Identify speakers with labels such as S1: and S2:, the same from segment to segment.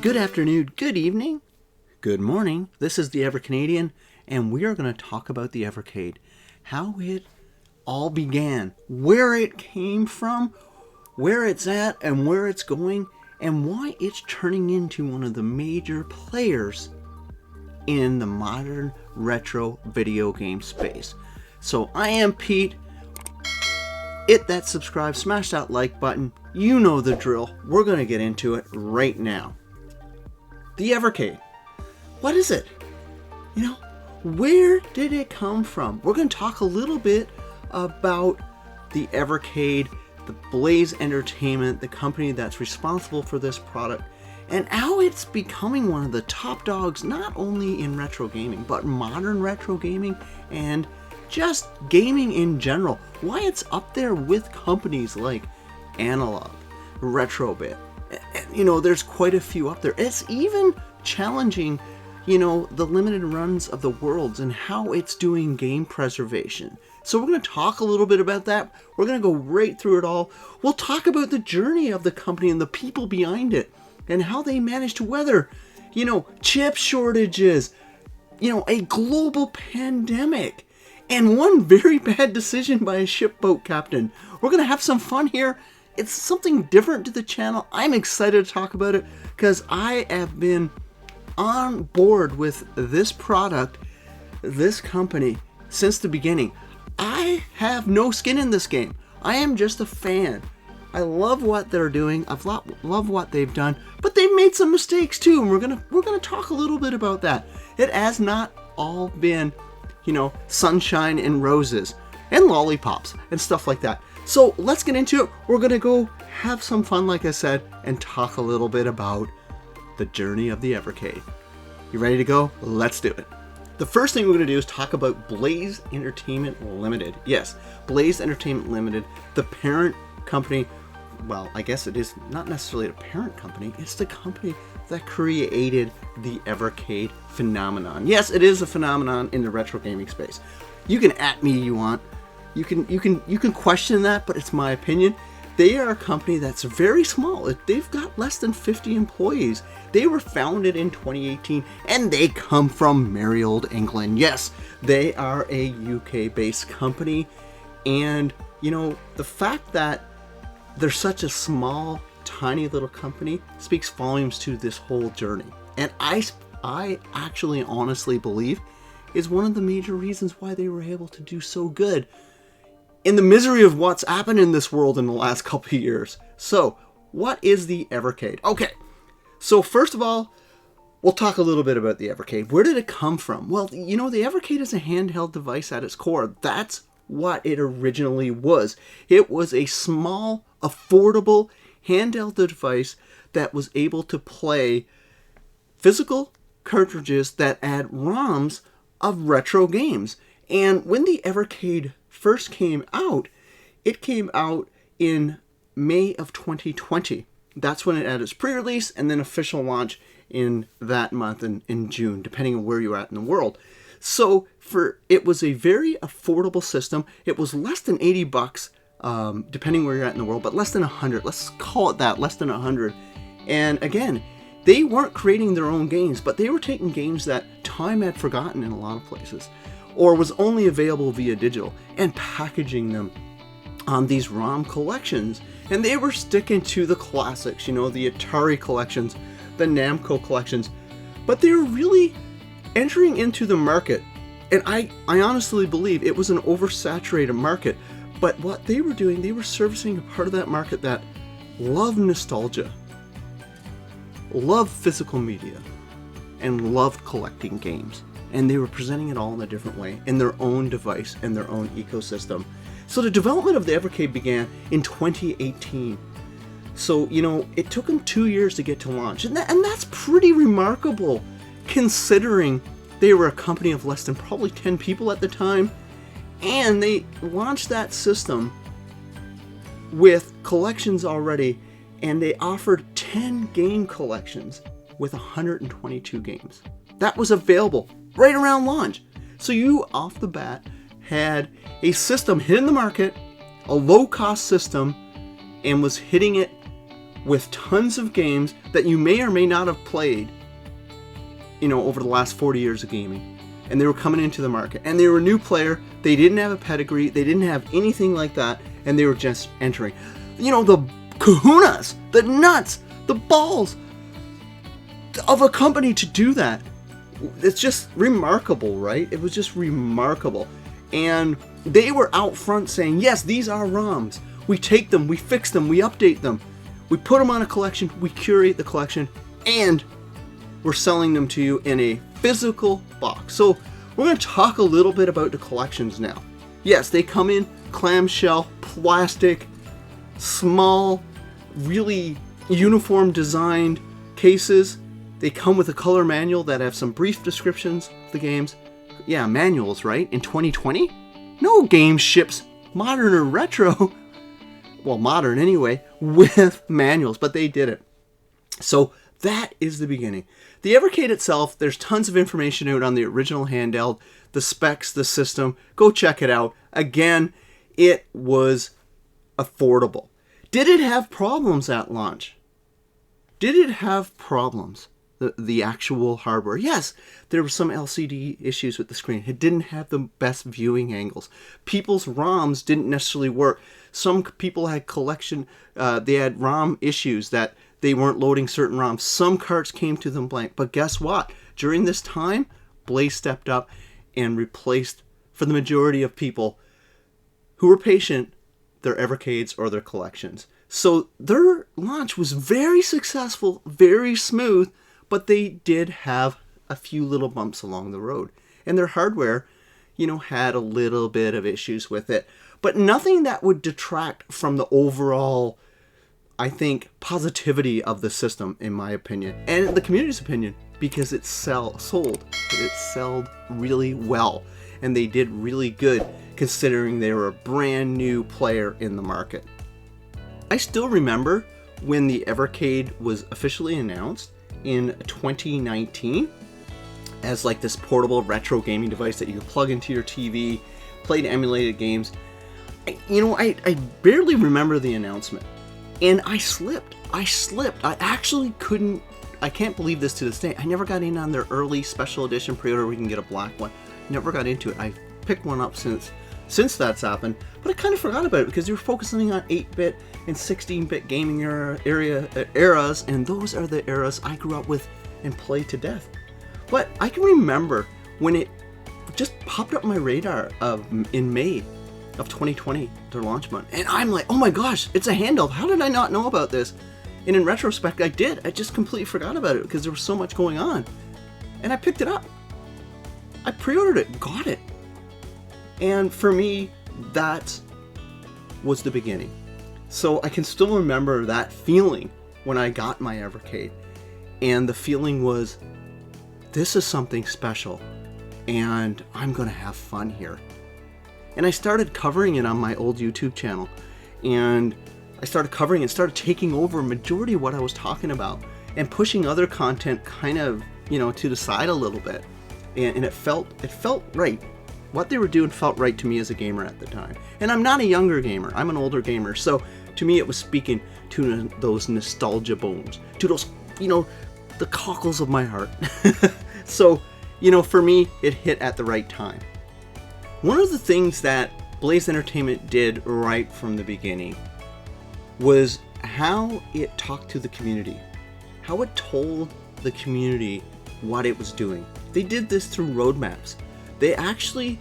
S1: Good afternoon, good evening, good morning. This is the EverCanadian, and we are going to talk about the Evercade, how it all began, where it came from, where it's at, and where it's going, and why it's turning into one of the major players in the modern retro video game space. So I am Pete. Hit that subscribe, smash that like button. You know the drill. We're going to get into it right now. The Evercade. What is it? Where did it come from? We're going to talk a little bit about the Evercade, the Blaze Entertainment, the company that's responsible for this product, and how it's becoming one of the top dogs, not only in retro gaming, but modern retro gaming and just gaming in general. Why it's up there with companies like Analog, Retrobit. There's quite a few up there. It's even challenging, the limited runs of the worlds and how it's doing game preservation. So we're going to talk a little bit about that. We're going to go right through it all. We'll talk about the journey of the company and the people behind it and how they managed to weather, chip shortages, a global pandemic, and one very bad decision by a shipboat captain. We're going to have some fun here. It's something different to the channel. I'm excited to talk about it because I have been on board with this product, this company, since the beginning. I have no skin in this game. I am just a fan. I love what they're doing. I love what they've done, but they've made some mistakes too, and we're gonna talk a little bit about that. It has not all been, sunshine and roses and lollipops and stuff like that. So let's get into it. We're going to go have some fun, like I said, and talk a little bit about the journey of the Evercade. You ready to go? Let's do it. The first thing we're going to do is talk about Blaze Entertainment Limited. Yes, Blaze Entertainment Limited, the parent company. Well, I guess it is not necessarily the parent company. It's the company that created the Evercade phenomenon. Yes, it is a phenomenon in the retro gaming space. You can at me you want. You can question that, but it's my opinion. They are a company that's very small. They've got less than 50 employees. They were founded in 2018, and they come from merry old England. Yes, they are a UK-based company, and the fact that they're such a small, tiny little company speaks volumes to this whole journey. And I actually honestly believe is one of the major reasons why they were able to do so good in the misery of what's happened in this world in the last couple of years. So, what is the Evercade? Okay, so first of all, we'll talk a little bit about the Evercade. Where did it come from? Well, the Evercade is a handheld device at its core. That's what it originally was. It was a small, affordable, handheld device that was able to play physical cartridges that had ROMs of retro games. And when the Evercade first came out, it came out in May of 2020. That's when it had its pre-release and then official launch in that month in June, depending on where you're at in the world. So it was a very affordable system. It was less than $80, depending where you're at in the world, but less than 100. Let's call it that, less than 100. And again, they weren't creating their own games, but they were taking games that time had forgotten in a lot of places, or was only available via digital, and packaging them on these ROM collections. And they were sticking to the classics, the Atari collections, the Namco collections, but they were really entering into the market. And I honestly believe it was an oversaturated market, but what they were doing, they were servicing a part of that market that loved nostalgia, loved physical media, and loved collecting games. And they were presenting it all in a different way, in their own device and their own ecosystem. So the development of the Evercade began in 2018. So, it took them 2 years to get to launch. And that's pretty remarkable, considering they were a company of less than probably 10 people at the time. And they launched that system with collections already, and they offered 10 game collections with 122 games. That was available right around launch. So you, off the bat, had a system hitting the market, a low-cost system, and was hitting it with tons of games that you may or may not have played, over the last 40 years of gaming. And they were coming into the market. And they were a new player. They didn't have a pedigree. They didn't have anything like that. And they were just entering. The kahunas, the nuts, the balls of a company to do that. It's just remarkable, right? It was just remarkable. And they were out front saying, yes, these are ROMs. We take them, we fix them, we update them. We put them on a collection, we curate the collection, and we're selling them to you in a physical box. So we're going to talk a little bit about the collections now. Yes, they come in clamshell, plastic, small, really uniform designed cases. They come with a color manual that have some brief descriptions of the games. Yeah, manuals, right? In 2020? No game ships, modern or retro. Well, modern anyway, with manuals, but they did it. So that is the beginning. The Evercade itself, there's tons of information out on the original handheld, the specs, the system. Go check it out. Again, it was affordable. Did it have problems at launch? Did it have problems? The actual hardware. Yes, there were some LCD issues with the screen. It didn't have the best viewing angles. People's ROMs didn't necessarily work. Some people had they had ROM issues that they weren't loading certain ROMs. Some carts came to them blank. But guess what? During this time, Blaze stepped up and replaced, for the majority of people who were patient, their Evercades or their collections. So their launch was very successful, very smooth, but they did have a few little bumps along the road. And their hardware, had a little bit of issues with it. But nothing that would detract from the overall, I think, positivity of the system, in my opinion. And the community's opinion, because it sold. It sold really well. And they did really good, considering they were a brand new player in the market. I still remember when the Evercade was officially announced in 2019 as like this portable retro gaming device that you could plug into your TV, played emulated games. I barely remember the announcement, and I slipped. I actually couldn't. I can't believe this to this day. I never got in on their early special edition pre-order. We can get a black one. Never got into it. I picked one up since that's happened, but I kind of forgot about it because they were focusing on 8-bit and 16-bit gaming eras, and those are the eras I grew up with and played to death. But I can remember when it just popped up my radar in May of 2020, their launch month, and I'm like, oh my gosh, it's a handheld. How did I not know about this? And in retrospect, I did. I just completely forgot about it because there was so much going on. And I picked it up. I pre-ordered it, got it. And for me, that was the beginning. So I can still remember that feeling when I got my Evercade. And the feeling was, this is something special. And I'm going to have fun here. And I started covering it on my old YouTube channel. And I started covering and started taking over a majority of what I was talking about. And pushing other content kind of, to the side a little bit. And it felt right. What they were doing felt right to me as a gamer at the time. And I'm not a younger gamer, I'm an older gamer. So to me it was speaking to those nostalgia bones, to those, the cockles of my heart. So, for me, it hit at the right time. One of the things that Blaze Entertainment did right from the beginning was how it talked to the community, how it told the community what it was doing. They did this through roadmaps. They actually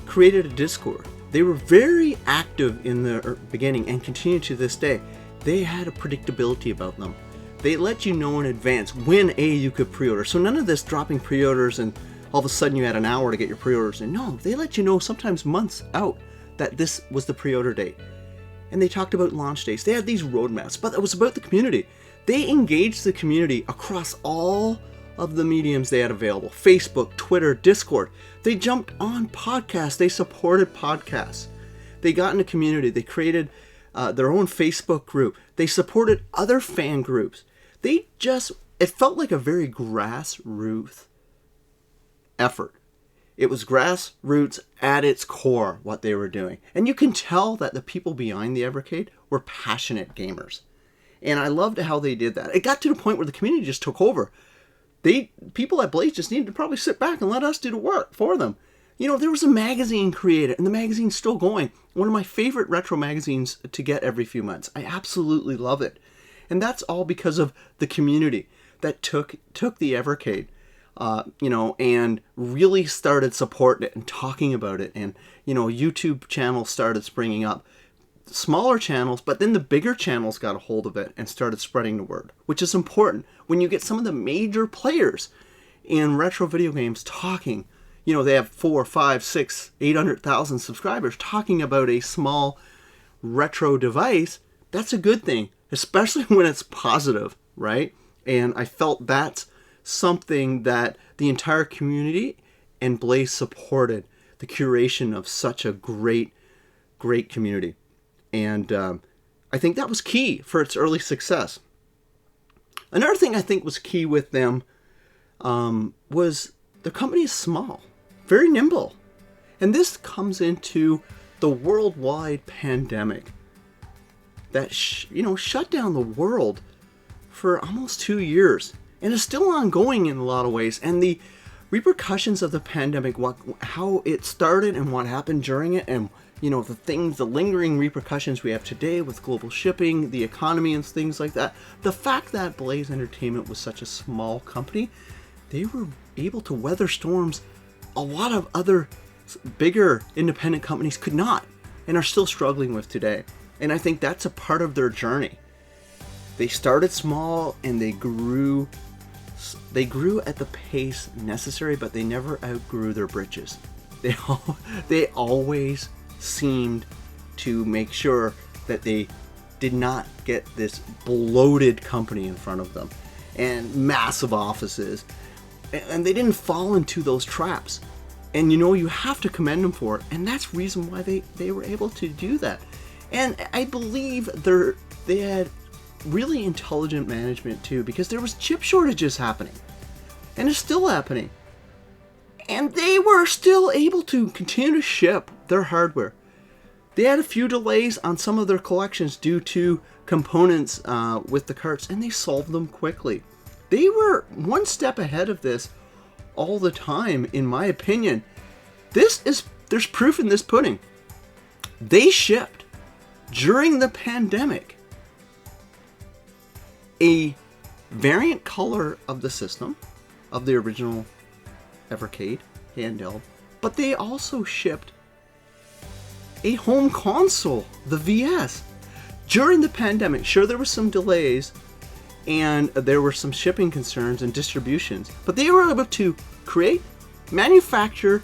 S1: created a Discord. They were very active in the beginning and continue to this day. They had a predictability about them. They let you know in advance when you could pre-order. So none of this dropping pre-orders and all of a sudden you had an hour to get your pre-orders in. No, they let you know sometimes months out that this was the pre-order date. And they talked about launch dates. They had these roadmaps, but it was about the community. They engaged the community across all of the mediums they had available. Facebook, Twitter, Discord. They jumped on podcasts. They supported podcasts. They got in a community. They created their own Facebook group. They supported other fan groups. It felt like a very grassroots effort. It was grassroots at its core, what they were doing. And you can tell that the people behind the Evercade were passionate gamers. And I loved how they did that. It got to the point where the community just took over. People at Blaze just needed to probably sit back and let us do the work for them. There was a magazine created, and the magazine's still going. One of my favorite retro magazines to get every few months. I absolutely love it. And that's all because of the community that took the Evercade, and really started supporting it and talking about it. And, YouTube channels started springing up. Smaller channels, but then the bigger channels got a hold of it and started spreading the word, which is important when you get some of the major players in retro video games talking. They have 4, 5, 6, 800,000 subscribers talking about a small retro device. That's a good thing, especially when it's positive, right? And I felt that's something that the entire community and Blaze supported, the curation of such a great community. And I think that was key for its early success. Another thing I think was key with them was the company is small, very nimble. And this comes into the worldwide pandemic that shut down the world for almost 2 years. And is still ongoing in a lot of ways. And the repercussions of the pandemic, how it started and what happened during it, and the lingering repercussions we have today with global shipping, the economy, and things like that. The fact that Blaze Entertainment was such a small company, they were able to weather storms a lot of other bigger independent companies could not, and are still struggling with today. And I think that's a part of their journey. They started small and they grew at the pace necessary, but they never outgrew their britches. They always seemed to make sure that they did not get this bloated company in front of them and massive offices, and they didn't fall into those traps. And you have to commend them for it, and that's the reason why they were able to do that. And I believe they had really intelligent management too, because there was chip shortages happening, and it's still happening. And they were still able to continue to ship their hardware. They had a few delays on some of their collections due to components with the carts, and they solved them quickly. They were one step ahead of this all the time, in my opinion. There's proof in this pudding. They shipped during the pandemic a variant color of the system, of the original Evercade handheld, but they also shipped a home console, the VS, during the pandemic. Sure, there were some delays and there were some shipping concerns and distributions, but they were able to create, manufacture,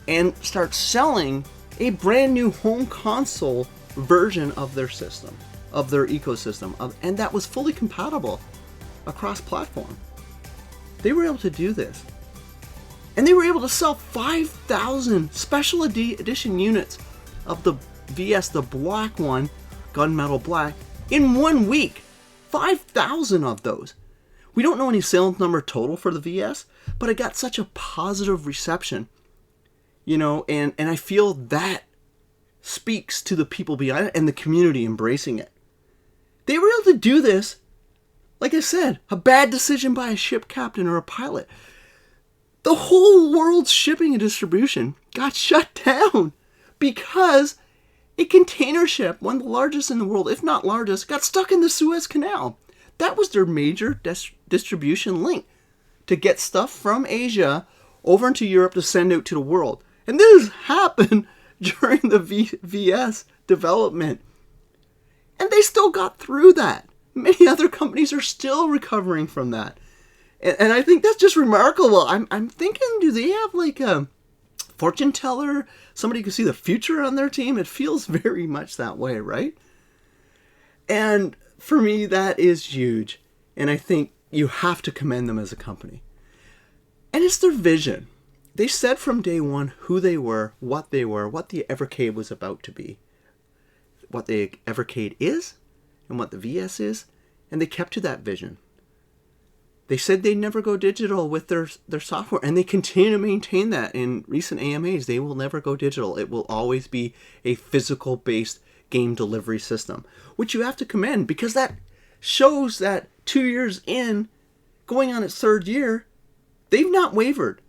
S1: and start selling a brand new home console version of their system, of their ecosystem, and that was fully compatible across platform. They were able to do this. And they were able to sell 5,000 special edition units of the VS, the black one, gunmetal black, in 1 week. 5,000 of those. We don't know any sales number total for the VS, but it got such a positive reception, and I feel that speaks to the people behind it and the community embracing it. They were able to do this, like I said, a bad decision by a ship captain or a pilot. The whole world's shipping and distribution got shut down because a container ship, one of the largest in the world, if not largest, got stuck in the Suez Canal. That was their major distribution link to get stuff from Asia over into Europe to send out to the world. And this happened during the VS development. And they still got through that. Many other companies are still recovering from that. And I think that's just remarkable. I'm thinking, do they have like a fortune teller? Somebody who can see the future on their team? It feels very much that way, right? And for me, that is huge. And I think you have to commend them as a company. And it's their vision. They said from day one who they were, what the Evercade was about to be, what the Evercade is, and what the VS is, and they kept to that vision. They said they'd never go digital with their software, and they continue to maintain that in recent AMAs. They will never go digital. It will always be a physical-based game delivery system, which you have to commend, because that shows that 2 years in, going on its third year, they've not wavered.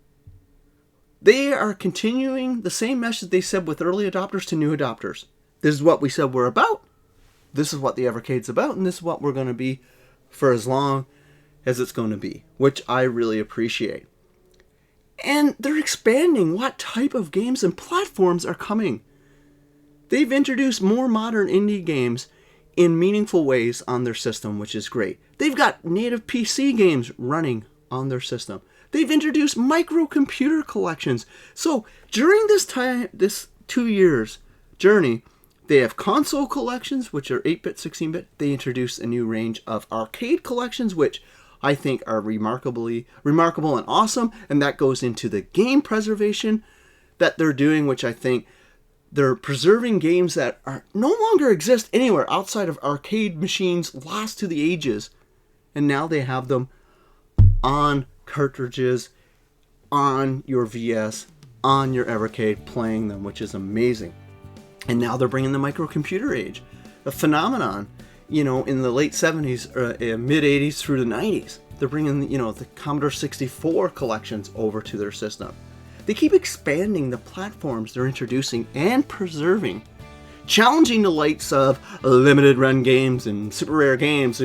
S1: They are continuing the same message they said with early adopters to new adopters. This is what we said we're about. This is what the Evercade's about, and this is what we're going to be for as long as it's going to be, which I really appreciate. And they're expanding what type of games and platforms are coming. They've introduced more modern indie games in meaningful ways on their system, which is great. They've got native PC games running on their system. They've introduced microcomputer collections. So during this time, this 2 years journey, they have console collections, which are 8-bit, 16-bit. They introduced a new range of arcade collections, which I think are remarkable and awesome. And that goes into the game preservation that they're doing, which I think they're preserving games that are no longer exist anywhere outside of arcade machines lost to the ages. And now they have them on cartridges, on your VS, on your Evercade, playing them, which is amazing. And now they're bringing the microcomputer age, a phenomenon, in the late 70s, mid 80s through the 90s. They're bringing, the Commodore 64 collections over to their system. They keep expanding the platforms they're introducing and preserving, challenging the likes of limited run games and super rare games.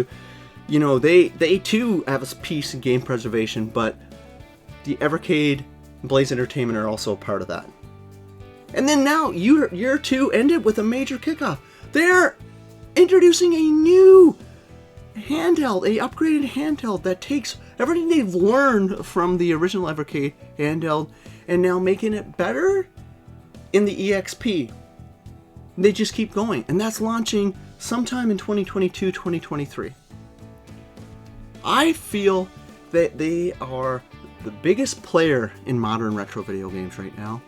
S1: They too have a piece in game preservation, but the Evercade and Blaze Entertainment are also a part of that. And then now, year 2 ended with a major kickoff. They're introducing a new handheld, a upgraded handheld that takes everything they've learned from the original Evercade handheld and now making it better in the EXP. They just keep going, and that's launching sometime in 2022, 2023. I feel that they are the biggest player in modern retro video games right now,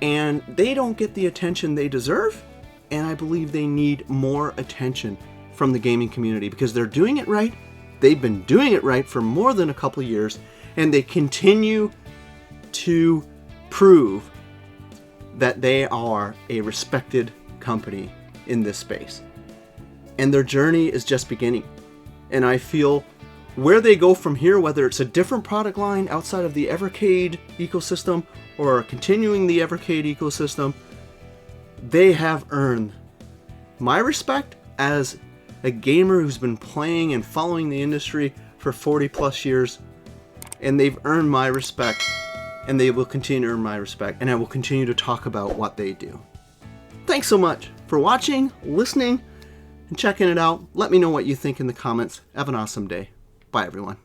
S1: and they don't get the attention they deserve, and I believe they need more attention from the gaming community because they're doing it right. They've been doing it right for more than a couple of years, and they continue to prove that they are a respected company in this space. And their journey is just beginning. And I feel where they go from here, whether it's a different product line outside of the Evercade ecosystem or continuing the Evercade ecosystem, they have earned my respect as a gamer who's been playing and following the industry for 40 plus years, and they've earned my respect, and they will continue to earn my respect, and I will continue to talk about what they do. Thanks so much for watching, listening, and checking it out. Let me know what you think in the comments. Have an awesome day. Bye, everyone.